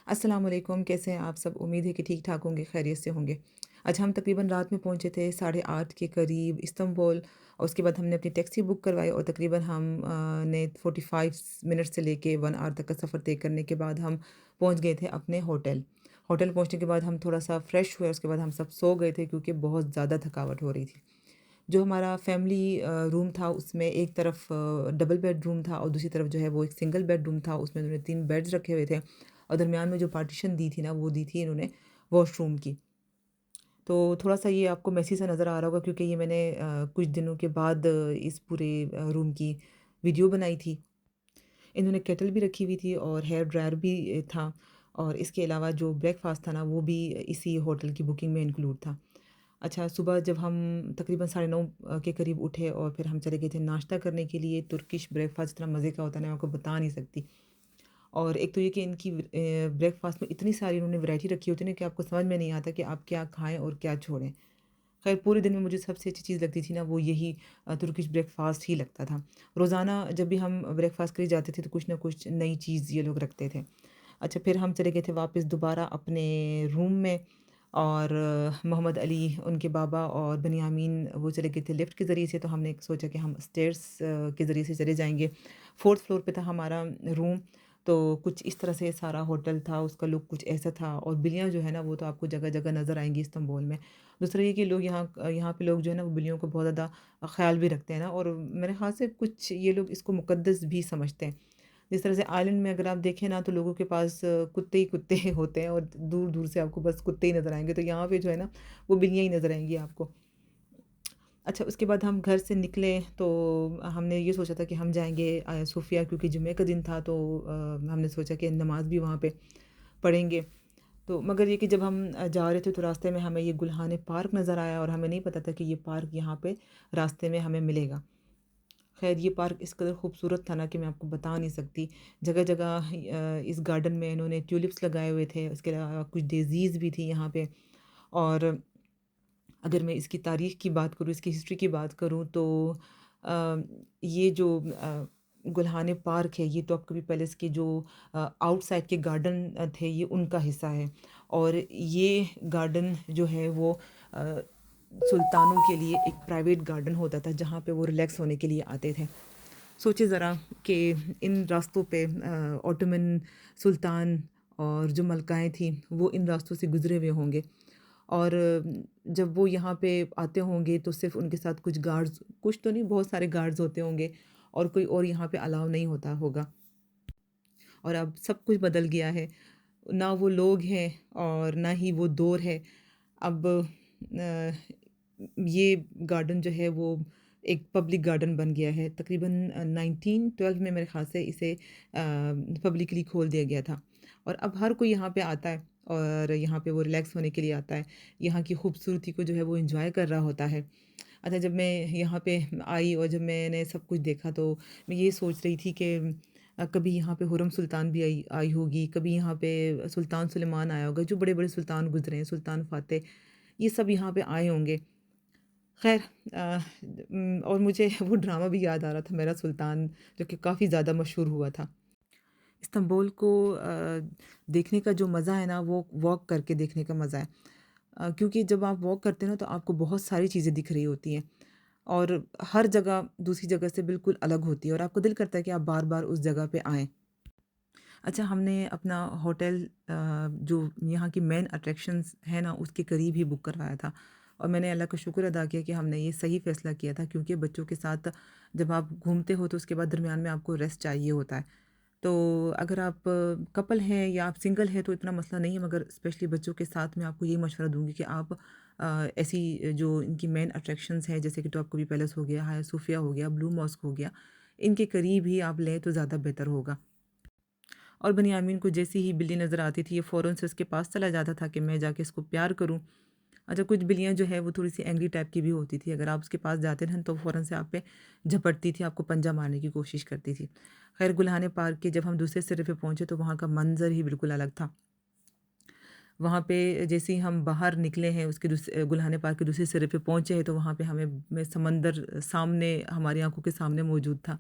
अस्सलाम वालेकुम, कैसे हैं आप सब? उम्मीद है कि ठीक-ठाक होंगे, खैरियत से होंगे। आज हम तकरीबन रात में पहुँचे थे 8:30 के करीब इस्तांबुल और उसके बाद हमने अपनी टैक्सी बुक करवाई और तकरीबन हम ने 45 मिनट से लेके 1 आवर तक का सफ़र तय करने के बाद हम पहुँच गए थे अपने होटल। होटल पहुँचने के बाद हम थोड़ा-सा फ्रेश हुए, उसके बाद हम सब सो गए थे क्योंकि बहुत ज़्यादा थकावट हो रही थी। जो हमारा फैमिली रूम था उसमें एक तरफ डबल बेडरूम था और दूसरी तरफ जो है वो एक सिंगल बेडरूम था। उसमें उन्होंने 3 बेड्स रखे हुए थे और दरमियान में जो पार्टीशन दी थी ना वो दी थी इन्होंने वॉशरूम की। तो थोड़ा-सा ये आपको मेसी सा नज़र आ रहा होगा क्योंकि ये मैंने कुछ दिनों के बाद इस पूरे रूम की वीडियो बनाई थी। इन्होंने केटल भी रखी हुई थी और हेयर ड्रायर भी था और इसके अलावा जो ब्रेकफ़ास्ट था ना वो भी इसी होटल की बुकिंग में इंक्लूड था। अच्छा, सुबह जब हम तकरीबन साढ़े 9 के करीब उठे और फिर हम चले गए थे नाश्ता करने के लिए। तुर्किश ब्रेकफ़ास्ट इतना मज़े का होता है ना, मैं आपको बता नहीं सकती। और एक तो ये कि इनकी ब्रेकफ़ास्ट में इतनी सारी उन्होंने वैरायटी रखी होती है ना कि आपको समझ में नहीं आता कि आप क्या खाएँ और क्या छोड़ें। ख़ैर पूरे दिन में मुझे सबसे अच्छी चीज़ लगती थी ना वो यही तुर्किश ब्रेकफ़ास्ट ही लगता था। रोज़ाना जब भी हम ब्रेकफ़ास्ट के लिए जाते थे तो कुछ ना कुछ नई चीज़ ये लोग रखते थे। अच्छा, फिर हम चले गए थे वापस दोबारा अपने रूम में और मोहम्मद अली उनके बाबा और बनियामीन वो चले गए थे लिफ्ट के ज़रिए से, तो हमने सोचा कि हम स्टेयर्स के ज़रिए से चले जाएँगे। 4th फ्लोर पे था हमारा रूम, तो कुछ इस तरह से सारा होटल था, उसका लुक कुछ ऐसा था और बिल्लियाँ जो है ना वो तो आपको जगह-जगह नज़र आएँगी इस्तांबुल में। दूसरा ये कि लोग यहाँ पे लोग जो है ना वो बिल्लियों को बहुत ज़्यादा ख़्याल भी रखते हैं ना, और मेरे ख़्याल से कुछ ये लोग इसको मुक़द्दस भी समझते हैं। जिस तरह से आइलैंड में अगर आप देखें ना तो लोगों के पास कुत्ते ही कुत्ते होते हैं और दूर-दूर से आपको बस कुत्ते ही नज़र आएँगे, तो यहाँ पे जो है ना वो बिल्लियाँ ही नज़र आएँगी आपको। अच्छा, उसके बाद हम घर से निकले तो हमने ये सोचा था कि हम जाएँगे सोफ़िया, क्योंकि जुम्मे का दिन था तो हमने सोचा कि नमाज़ भी वहाँ पे पढ़ेंगे। तो मगर ये कि जब हम जा रहे थे तो रास्ते में हमें ये गुल्हाने पार्क नज़र आया और हमें नहीं पता था कि ये पार्क यहाँ पे रास्ते में हमें मिलेगा। ख़ैर ये पार्क इस कदर खूबसूरत था ना कि मैं आपको बता नहीं सकती। जगह-जगह इस गार्डन में इन्होंने ट्यूलिप्स लगाए हुए थे, उसके अलावा कुछ डेज़ीज़ भी थी यहाँ पे। और अगर मैं इसकी तारीख़ की बात करूँ, इसकी हिस्ट्री की बात करूँ तो अ, ये जो गुल्हाने पार्क है ये तोपकपी पैलेस के जो आउटसाइड के गार्डन थे ये उनका हिस्सा है। और ये गार्डन जो है वो अ, सुल्तानों के लिए एक प्राइवेट गार्डन होता था जहाँ पे वो रिलैक्स होने के लिए आते थे। सोचिए ज़रा कि इन रास्तों पे ऑटोमन सुल्तान और जो मलकाएँ थीं वो इन रास्तों से गुज़रे हुए होंगे। और जब वो यहाँ पे आते होंगे तो सिर्फ़ उनके साथ कुछ गार्ड्स, कुछ तो नहीं बहुत सारे गार्ड्स होते होंगे और कोई और यहाँ पे अलाउ नहीं होता होगा। और अब सब कुछ बदल गया है। ना वो लोग हैं और ना ही वो दौर है। अब ये गार्डन जो है वो एक पब्लिक गार्डन बन गया है। तकरीबन 1912 में मेरे ख़्याल से इसे पब्लिकली खोल दिया गया था और अब हर कोई यहाँ पे आता है और यहाँ पे वो रिलैक्स होने के लिए आता है। यहाँ की खूबसूरती को जो है वो एन्जॉय कर रहा होता है। अच्छा, जब मैं यहाँ पे आई और जब मैंने सब कुछ देखा तो मैं ये सोच रही थी कि कभी यहाँ पे हुर्रम सुल्तान भी आई आई होगी, कभी यहाँ पे सुल्तान सुलेमान आया होगा, जो बड़े-बड़े सुल्तान गुज़रे हैं, सुल्तान फ़ातेह, ये सब यहाँ पे आए होंगे। ख़ैर और मुझे वो ड्रामा भी याद आ रहा था मेरा सुल्तान, जो कि काफ़ी ज़्यादा मशहूर हुआ था। इस्तांबुल को देखने का जो मज़ा है ना वो वॉक करके देखने का मज़ा है। क्योंकि जब आप वॉक करते हैं ना तो आपको बहुत सारी चीज़ें दिख रही होती हैं और हर जगह दूसरी जगह से बिल्कुल अलग होती है और आपको दिल करता है कि आप बार-बार उस जगह पे आएँ। अच्छा, हमने अपना होटल जो यहाँ की मेन अट्रैक्शंस है ना उसके करीब ही बुक करवाया था और मैंने अल्लाह का शुक्र अदा किया कि हमने ये सही फ़ैसला किया था, क्योंकि बच्चों के साथ जब आप घूमते हो तो उसके बाद दरमियान में आपको रेस्ट चाहिए होता है। तो अगर आप कपल हैं या आप सिंगल हैं तो इतना मसला नहीं है, मगर स्पेशली बच्चों के साथ मैं आपको ये मशवरा दूँगी कि आप ऐसी जो इनकी मेन अट्रैक्शंस हैं जैसे कि टॉप कभी पैलेस हो गया, हाया सोफ़िया हो गया, ब्लू मॉस्क हो गया, इनके करीब ही आप लें तो ज़्यादा बेहतर होगा। और बनियामीन को जैसी ही बिल्ली नज़र आती थी ये फ़ौरन से उसके पास चला जाता था कि मैं जाके इसको प्यार करूँ। अच्छा, कुछ बिल्लियाँ जो है वो थोड़ी-सी एंग्री टाइप की भी होती थी, अगर आप उसके पास जाते ना तो फ़ौरन से आप पे झपटती थी, आपको पंजा मारने की कोशिश करती थी। ख़ैर गुल्हाने पार्क के जब हम दूसरे सिरे पे पहुँचे तो वहाँ का मंज़र ही बिल्कुल अलग था। वहाँ पे जैसे ही हम बाहर निकले हैं उसके गुल्हाने पार्क के दूसरे सिरे पे पहुँचे हैं तो वहाँ पे हमें में समंदर सामने हमारी आँखों के सामने मौजूद था।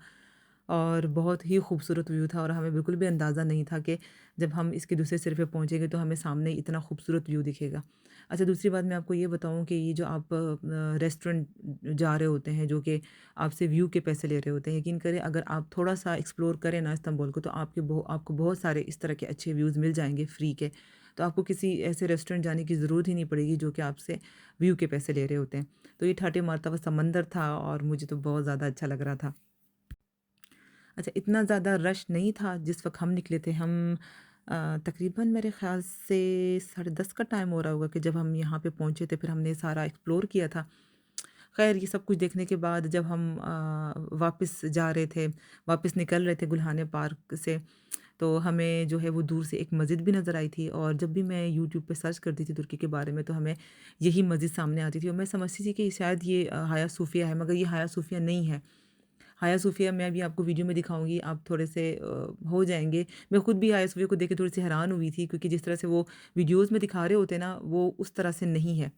और बहुत ही खूबसूरत व्यू था और हमें बिल्कुल भी अंदाज़ा नहीं था कि जब हम इसके दूसरे सिरे पे पहुँचेंगे तो हमें सामने इतना खूबसूरत व्यू दिखेगा। अच्छा, दूसरी बात मैं आपको ये बताऊँ कि ये जो आप रेस्टोरेंट जा रहे होते हैं जो कि आपसे व्यू के पैसे ले रहे होते हैं, यकीन करें अगर आप थोड़ा-सा एक्सप्लोर करें ना इस्तांबुल को तो आपको बहुत सारे इस तरह के अच्छे व्यूज़ मिल जाएँगे फ्री के। तो आपको किसी ऐसे रेस्टोरेंट जाने की ज़रूरत ही नहीं पड़ेगी जो कि आपसे व्यू के पैसे ले रहे होते हैं। तो ये ठाटे मारता हुआ समंदर था और मुझे तो बहुत ज़्यादा अच्छा लग रहा था। अच्छा, इतना ज़्यादा रश नहीं था जिस वक़्त हम निकले थे। हम तकरीबन मेरे ख़्याल से साढ़े 10 का टाइम हो रहा होगा कि जब हम यहाँ पे पहुँचे थे, फिर हमने सारा एक्सप्लोर किया था। ख़ैर ये सब कुछ देखने के बाद जब हम वापस जा रहे थे, वापस निकल रहे थे गुल्हाने पार्क से, तो हमें जो है वो दूर से एक मस्जिद भी नज़र आई थी और जब भी मैं यूट्यूब पे सर्च करती थी तुर्की के बारे में तो हमें यही मस्जिद सामने आती थी और मैं समझती थी कि शायद ये हाया सूफिया है, मगर ये हाया सूफिया नहीं है। हाया सूफिया मैं अभी आपको वीडियो में दिखाऊँगी, आप थोड़े से हो जाएँगे। मैं खुद भी हाया सूफिया को देख के थोड़ी-सी हैरान हुई थी क्योंकि जिस तरह से वो वीडियोज़ में दिखा रहे होते हैं ना, वो उस तरह से नहीं है।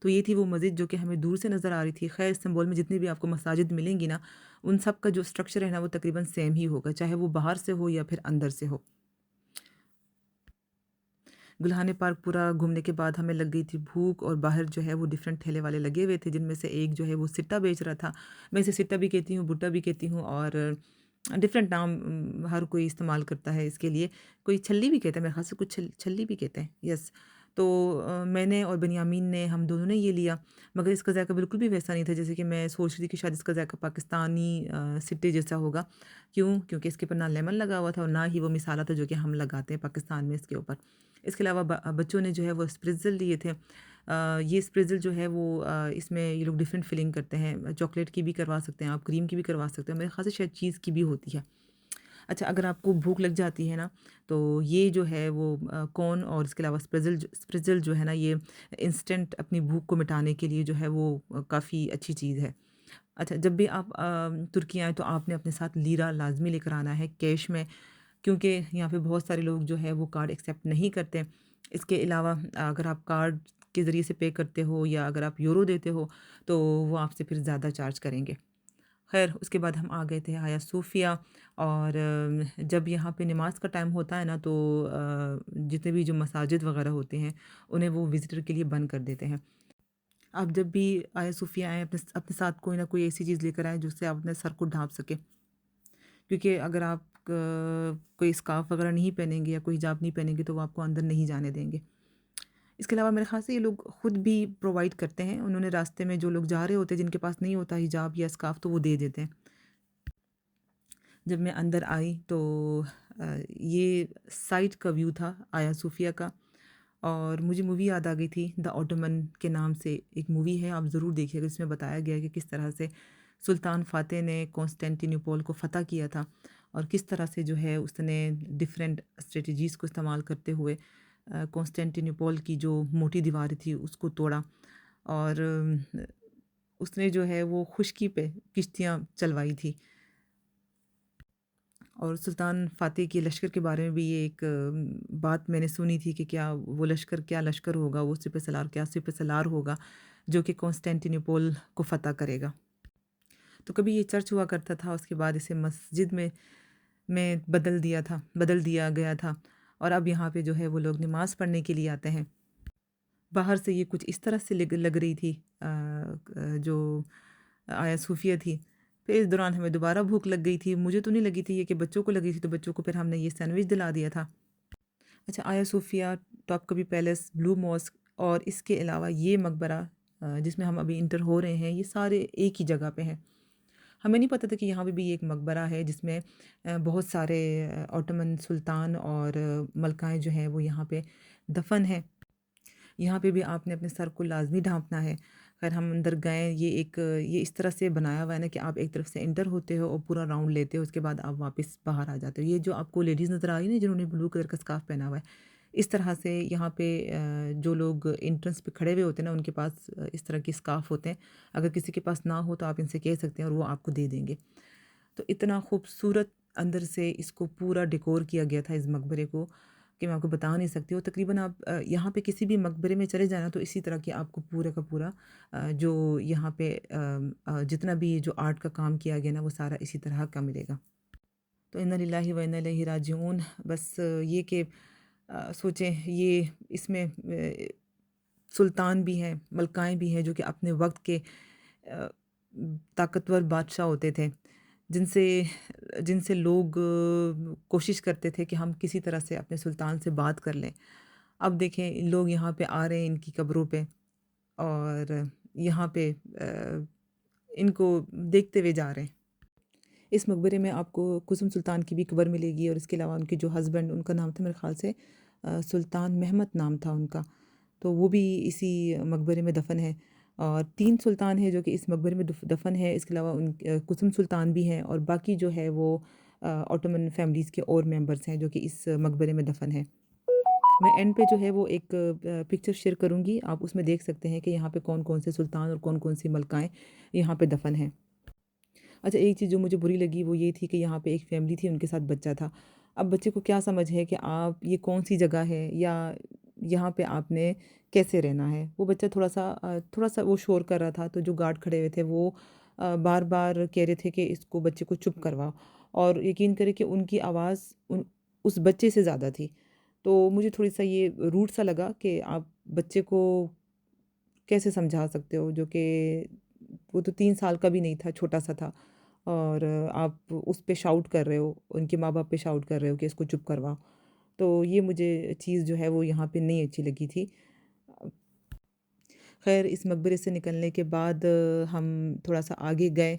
तो ये थी वो मस्जिद जो कि हमें दूर से नज़र आ रही थी। ख़ैर इस्तांबुल में जितनी भी आपको मसाजिद मिलेंगी ना, उन सब का जो स्ट्रक्चर है ना, वो तकरीबन सेम ही होगा, चाहे वो बाहर से हो या फिर अंदर से हो। गुल्हाने पार्क पूरा घूमने के बाद हमें लग गई थी भूख और बाहर जो है वो डिफरेंट ठेले वाले लगे हुए थे जिनमें से एक जो है वो सिट्टा बेच रहा था। मैं इसे सिट्टा भी कहती हूँ, भुट्टा भी कहती हूँ और डिफरेंट नाम हर कोई इस्तेमाल करता है इसके लिए। कोई छल्ली भी कहता है, मेरे ख़्याल से कुछ छल्ली भी कहते हैं, यस। तो मैंने और बिन्यामीन ने हम दोनों ने ये लिया, मगर इसका ज़ायका बिल्कुल भी वैसा नहीं था जैसे कि मैं सोच रही थी कि शायद इसका ज़ायका पाकिस्तानी सिट्टे जैसा होगा। क्यों? क्योंकि इसके ऊपर ना लेमन लगा हुआ था और ना ही वो मिसाला था जो कि हम लगाते हैं पाकिस्तान में इसके ऊपर। इसके अलावा बच्चों ने जो है वो स्प्रिज़ल लिए थे। ये स्प्रिज़ल जो है वो इसमें ये लोग डिफरेंट फिलिंग करते हैं। चॉकलेट की भी करवा सकते हैं आप, क्रीम की भी करवा सकते हैं। मेरे ख़्याल से शायद चीज़ की भी होती है। अच्छा, अगर आपको भूख लग जाती है ना, तो ये जो है वो कॉर्न और इसके अलावा स्प्रिज़ल जो है ना, ये इंस्टेंट अपनी भूख को मिटाने के लिए जो है वो काफ़ी अच्छी चीज़ है। अच्छा, जब भी आप तुर्की आएँ तो आपने अपने साथ लीरा लाज़मी लेकर आना है कैश में, क्योंकि यहाँ पे बहुत सारे लोग जो है वो कार्ड एक्सेप्ट नहीं करते। इसके अलावा अगर आप कार्ड के ज़रिए से पे करते हो या अगर आप यूरो देते हो, तो वो आपसे फिर ज़्यादा चार्ज करेंगे। ख़ैर उसके बाद हम आ गए थे हाया सूफ़िया और जब यहाँ पे नमाज़ का टाइम होता है ना तो जितने भी जो मसाजिद वग़ैरह होते हैं, उन्हें वो विज़िटर के लिए बंद कर देते हैं। आप जब भी हाया सूफ़िया आएँ अपने अपने साथ कोई ना कोई ऐसी चीज़ लेकर आएँ जिससे आप अपने सर को ढँप सकें। क्योंकि अगर आप कोई स्कार्फ़ वग़ैरह नहीं पहनेंगे या कोई हिजाब नहीं पहनेंगे तो वो आपको अंदर नहीं जाने देंगे। इसके अलावा मेरे ख़्याल से ये लोग खुद भी प्रोवाइड करते हैं। उन्होंने रास्ते में जो लोग जा रहे होते हैं जिनके पास नहीं होता हिजाब या स्कार्फ़ तो वो दे देते हैं। जब मैं अंदर आई तो ये साइड का व्यू था आया सूफ़िया का और मुझे मूवी याद आ गई थी द ओटोमन के नाम से एक मूवी है, आप ज़रूर देखिएगा। इसमें बताया गया है कि किस तरह से सुल्तान फ़ातेह ने कॉन्स्टेंटिनोपल को फ़तह किया था और किस तरह से जो है उसने डिफरेंट स्ट्रेटजीज़ को इस्तेमाल करते हुए कॉन्स्टेंटिनोपल की जो मोटी दीवार थी उसको तोड़ा और उसने जो है वो खुशकी पे किश्तियाँ चलवाई थी। और सुल्तान फ़ातेह के लश्कर के बारे में भी ये एक बात मैंने सुनी थी कि क्या वो लश्कर क्या लश्कर होगा, वो सिपह-सलार क्या सिपह-सलार होगा, जो कि कॉन्स्टेंटिनोपल को फ़तह करेगा। तो कभी ये चर्च हुआ करता था, उसके बाद इसे मस्जिद में बदल दिया गया था और अब यहाँ पे जो है वो लोग नमाज़ पढ़ने के लिए आते हैं। बाहर से ये कुछ इस तरह से लग लग रही थी जो आया सूफ़िया थी। फिर इस दौरान हमें दोबारा भूख लग गई थी। मुझे तो नहीं लगी थी, ये कि बच्चों को लगी थी, तो बच्चों को फिर हमने ये सैंडविच दिला दिया था। अच्छा, आया सूफ़िया, टॉपकापी पैलेस, ब्लू मॉस्क और इसके अलावा ये मकबरा जिसमें हम अभी इंटर हो रहे हैं, ये सारे एक ही जगह पे हैं। हमें नहीं पता था कि यहाँ पे भी एक मकबरा है जिसमें बहुत सारे ऑटोमन सुल्तान और मलकाएँ जो हैं वो यहाँ पे दफ़न हैं। यहाँ पे भी आपने अपने सर को लाज़मी ढाँपना है। ख़ैर हम अंदर गए, ये इस तरह से बनाया हुआ है ना कि आप एक तरफ से एंटर होते हो और पूरा राउंड लेते हो, उसके बाद आप वापस बाहर आ जाते हो। ये जो आपको लेडीज़ नज़र आ रही है ना जिन्होंने ब्लू कलर का स्कार्फ़ पहना हुआ है, इस तरह से यहाँ पे जो लोग एंट्रेंस पे खड़े हुए होते हैं ना उनके पास इस तरह के स्कार्फ़ होते हैं। अगर किसी के पास ना हो तो आप इनसे कह सकते हैं और वो आपको दे देंगे। तो इतना खूबसूरत अंदर से इसको पूरा डेकोर किया गया था इस मकबरे को। कि मैं आपको बता नहीं सकती। और तकरीबन आप यहाँ पे किसी भी मकबरे में चले जाना तो इसी तरह की आपको पूरा का पूरा जो यहाँ पे जितना भी जो आर्ट का काम किया गया ना वो सारा इसी तरह का मिलेगा। तो इन्ना लिल्लाहि व इन्ना इलैहि राजिऊन। बस ये कि सोचें ये इसमें सुल्तान भी हैं, मलकाएँ भी हैं जो कि अपने वक़्त के ताकतवर बादशाह होते थे, जिनसे जिनसे लोग कोशिश करते थे कि हम किसी तरह से अपने सुल्तान से बात कर लें। अब देखें लोग यहाँ पे आ रहे हैं इनकी कब्रों पे और यहाँ पे इनको देखते हुए जा रहे हैं। इस मकबरे में आपको कुसुम सुल्तान की भी कब्र मिलेगी और इसके अलावा उनके जो हस्बैंड उनका नाम था मेरे ख़्याल से सुल्तान महमद नाम था उनका, तो वो भी इसी मकबरे में दफ़न है। और 3 सुल्तान हैं जो कि इस मकबरे में दफ़न है। इसके अलावा कुसुम सुल्तान भी हैं और बाकी जो है वो ऑटोमन फैमिलीज़ के और मेंबर्स हैं जो कि इस मकबरे में दफ़न हैं। मैं एंड पे जो है वो एक पिक्चर शेयर करूँगी, आप उसमें देख सकते हैं कि यहाँ पे कौन-कौन से सुल्तान और कौन-कौन सी मलकाएँ यहाँ पे दफ़न हैं। अच्छा, एक चीज़ जो मुझे बुरी लगी वो ये थी कि यहाँ पे एक फ़ैमिली थी, उनके साथ बच्चा था। अब बच्चे को क्या समझ है कि आप ये कौन-सी जगह है या यहाँ पे आपने कैसे रहना है? वो बच्चा थोड़ा-सा वो शोर कर रहा था, तो जो गार्ड खड़े हुए थे वो बार-बार कह रहे थे कि इसको बच्चे को चुप करवाओ और यकीन करें कि उनकी आवाज़ उस बच्चे से ज़्यादा थी। तो मुझे थोड़ी-सा ये रूड सा लगा कि आप बच्चे को कैसे समझा सकते हो जो कि वो तो 3 साल का भी नहीं था, छोटा-सा था और आप उस पे शाउट कर रहे हो, उनके माँ-बाप पे शाउट कर रहे हो कि इसको चुप करवाओ। तो ये मुझे चीज़ जो है वो यहाँ पे नहीं अच्छी लगी थी। अ, ख़ैर इस मकबरे से निकलने के बाद हम थोड़ा-सा आगे गए।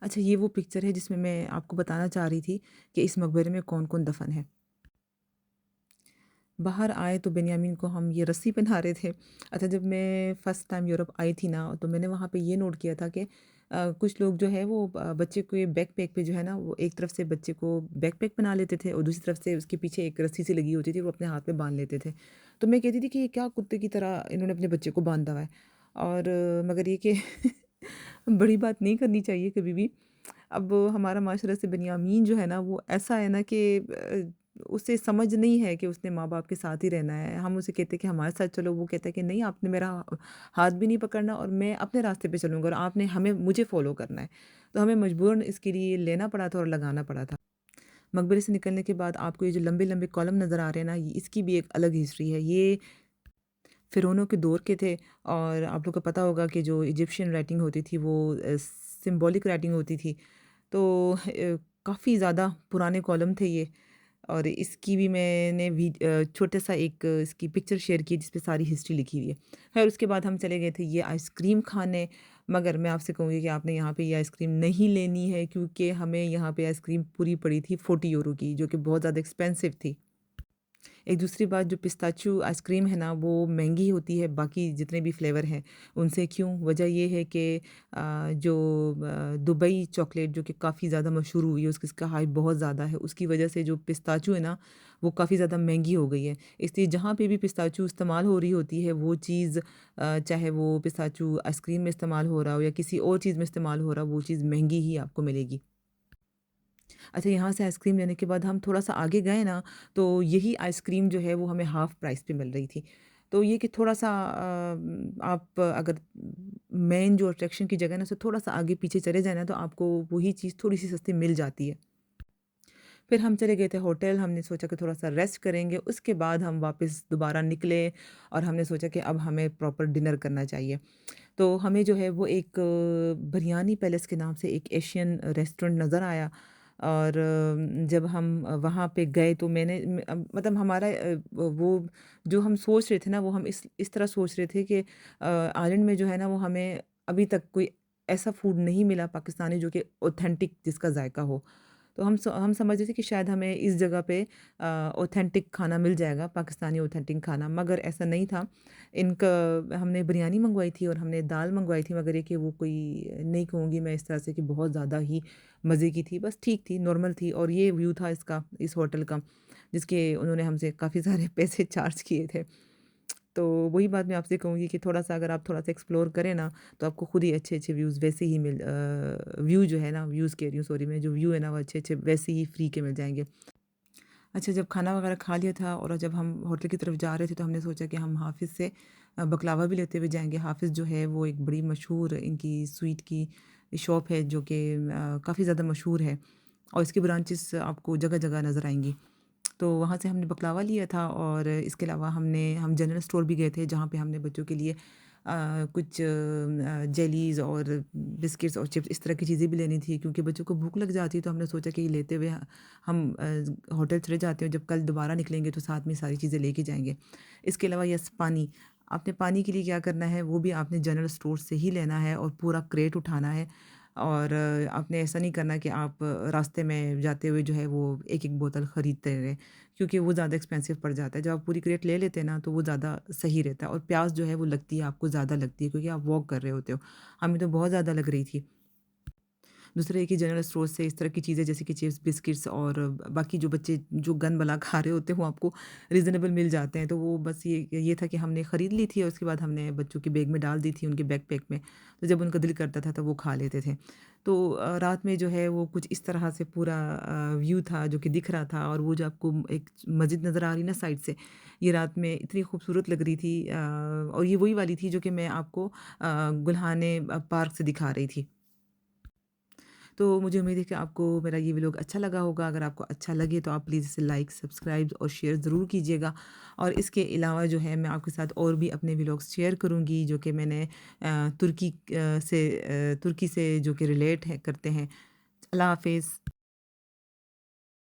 अच्छा, ये वो पिक्चर है जिसमें मैं आपको बताना चाह रही थी कि इस मकबरे में कौन-कौन दफ़न है। बाहर आए तो बेन्यामीन को हम ये रस्सी पहना रहे थे। अच्छा, जब मैं फ़र्स्ट टाइम यूरोप आई थी ना तो मैंने वहाँ पे ये नोट किया था कि कुछ लोग जो है वो बच्चे के बैकपैक पे जो है ना वो एक तरफ से बच्चे को बैकपैक पहना लेते थे और दूसरी तरफ से उसके पीछे एक रस्सी सी लगी होती थी, वो अपने हाथ में बाँध लेते थे। तो मैं कहती थी कि ये क्या कुत्ते की तरह इन्होंने अपने बच्चे को बाँधा हुआ है और मगर ये कि बड़ी बात नहीं करनी चाहिए कभी भी। अब हमारा माशरा से बेन्यामीन जो है ना वो ऐसा है ना कि उसे समझ नहीं है कि उसने माँ-बाप के साथ ही रहना है। हम उसे कहते हैं कि हमारे साथ चलो, वो कहता है कि नहीं, आपने मेरा हाथ भी नहीं पकड़ना और मैं अपने रास्ते पे चलूँगा और आपने हमें मुझे फ़ॉलो करना है। तो हमें मजबूरन इसके लिए लेना पड़ा था और लगाना पड़ा था। मकबरे से निकलने के बाद आपको ये जो लंबे-लंबे कॉलम नज़र आ रहे हैं ना, इसकी भी एक अलग हिस्ट्री है। ये फ़िरौनों के दौर के थे और आप लोग को पता होगा कि जो इजिप्शियन राइटिंग होती थी वो सिंबॉलिक राइटिंग होती थी। तो काफ़ी ज़्यादा पुराने कॉलम थे ये और इसकी भी मैंने छोटा-सा एक इसकी पिक्चर शेयर की जिस पे सारी हिस्ट्री लिखी हुई है। ख़ैर उसके बाद हम चले गए थे ये आइसक्रीम खाने, मगर मैं आपसे कहूँगी कि आपने यहाँ पे ये आइसक्रीम नहीं लेनी है क्योंकि हमें यहाँ पे आइसक्रीम पूरी पड़ी थी €40 की, जो कि बहुत ज़्यादा एक्सपेंसिव थी। एक दूसरी बात, जो पिस्ताचियो आइसक्रीम है ना वो महंगी होती है बाकी जितने भी फ्लेवर हैं उनसे। क्यों? वजह ये है कि जो दुबई चॉकलेट जो कि काफ़ी ज़्यादा मशहूर हुई है, उसका हाइप बहुत ज़्यादा है, उसकी वजह से जो पिस्ताचियो है ना वो काफ़ी ज़्यादा महंगी हो गई है। इसलिए जहाँ पे भी पिस्ताचियो इस्तेमाल हो रही होती है वो चीज़, चाहे वो पिस्ताचियो आइसक्रीम में इस्तेमाल हो रहा हो या किसी और चीज़ में इस्तेमाल हो रहा हो, वो चीज़ महंगी ही आपको मिलेगी। अच्छा, यहाँ से आइसक्रीम लेने के बाद हम थोड़ा-सा आगे गए ना, तो यही आइसक्रीम जो है वो हमें हाफ़ प्राइस पे मिल रही थी। तो ये कि थोड़ा-सा आप अगर मेन जो अट्रैक्शन की जगह है ना, उससे थोड़ा-सा आगे पीछे चले जाएँ ना, तो आपको वही चीज़ थोड़ी-सी सस्ती मिल जाती है। फिर हम चले गए थे होटल, हमने सोचा कि थोड़ा-सा रेस्ट करेंगे, उसके बाद हम वापस दोबारा निकले और हमने सोचा कि अब हमें प्रॉपर डिनर करना चाहिए। तो हमें जो है वो एक बिरयानी पैलेस के नाम से एक एशियन रेस्टोरेंट नज़र आया और जब हम वहाँ पे गए तो मतलब हमारा वो जो हम सोच रहे थे ना वो हम इस तरह सोच रहे थे कि आइलैंड में जो है ना वो हमें अभी तक कोई ऐसा फूड नहीं मिला पाकिस्तानी जो कि ऑथेंटिक जिसका जायका हो। तो हम समझ रहे थे कि शायद हमें इस जगह पे ऑथेंटिक खाना मिल जाएगा, पाकिस्तानी ऑथेंटिक खाना, मगर ऐसा नहीं था। इनका हमने बिरयानी मँगवाई थी और हमने दाल मँगवाई थी, मगर ये कि वो कोई नहीं कहूँगी मैं इस तरह से कि बहुत ज़्यादा ही मज़े की थी, बस ठीक थी, नॉर्मल थी। और ये व्यू था इसका, इस होटल का, जिसके उन्होंने हमसे काफ़ी सारे पैसे चार्ज किए थे। तो वही बात मैं आपसे कहूँगी कि थोड़ा-सा अगर आप थोड़ा-सा एक्सप्लोर करें ना, तो आपको खुद ही अच्छे-अच्छे व्यूज़ वैसे ही व्यू जो है ना, व्यूज़ कह रही हूँ, सॉरी, मैं जो व्यू है ना वो अच्छे-अच्छे वैसे ही फ्री के मिल जाएँगे। अच्छा, जब खाना वगैरह खा लिया था और जब हम होटल की तरफ जा रहे थे तो हमने सोचा कि हम हाफ़िज़ से बकलावा भी लेते हुए जाएँगे। हाफ़िज़ जो है वो एक बड़ी मशहूर इनकी स्वीट की शॉप है जो कि काफ़ी ज़्यादा मशहूर है और इसकी ब्रांचेस आपको जगह-जगह नज़र आएँगी। तो वहाँ से हमने बकलावा लिया था और इसके अलावा हम जनरल स्टोर भी गए थे जहाँ पे हमने बच्चों के लिए कुछ जेलीज़ और बिस्किट्स और चिप्स इस तरह की चीज़ें भी लेनी थी क्योंकि बच्चों को भूख लग जाती है तो हमने सोचा कि ये लेते हुए हम होटल चले जाते हैं, जब कल दोबारा निकलेंगे तो साथ में सारी चीज़ें लेके जाएँगे। इसके अलावा यस पानी, आपने पानी के लिए क्या करना है वो भी आपने जनरल स्टोर से ही लेना है और पूरा क्रेट उठाना है और आपने ऐसा नहीं करना कि आप रास्ते में जाते हुए जो है वो एक-एक बोतल खरीदते रहें, क्योंकि वो ज़्यादा एक्सपेंसिव पड़ जाता है। जब आप पूरी क्रेट ले लेते हैं ना तो वो ज़्यादा सही रहता है और प्यास जो है वो लगती है आपको ज़्यादा लगती है क्योंकि आप वॉक कर रहे होते हो। हमें तो बहुत ज़्यादा लग रही थी। दूसरा एक ही जनरल स्टोर से इस तरह की चीज़ें जैसे कि चिप्स, बिस्किट्स और बाकी जो बच्चे जो गन बला खा रहे होते हैं वो आपको रीज़नेबल मिल जाते हैं। तो वो बस ये था कि हमने ख़रीद ली थी और उसके बाद हमने बच्चों के बैग में डाल दी थी, उनके बैकपैक में। तो जब उनका दिल करता था तो वो खा लेते थे। तो रात में जो है वो कुछ इस तरह से पूरा व्यू था जो कि दिख रहा था और वो जो आपको एक मस्जिद नज़र आ रही ना साइड से, ये रात में इतनी खूबसूरत लग रही थी और ये वही वाली थी जो कि मैं आपको गुल्हाने पार्क से दिखा रही थी। तो मुझे उम्मीद है कि आपको मेरा ये व्लॉग अच्छा लगा होगा। अगर आपको अच्छा लगे तो आप प्लीज़ इसे लाइक, सब्सक्राइब और शेयर ज़रूर कीजिएगा। और इसके अलावा जो है मैं आपके साथ और भी अपने व्लॉग्स शेयर करूँगी जो कि मैंने तुर्की से जो कि रिलेट है करते हैं। अल्लाह हाफ़िज़।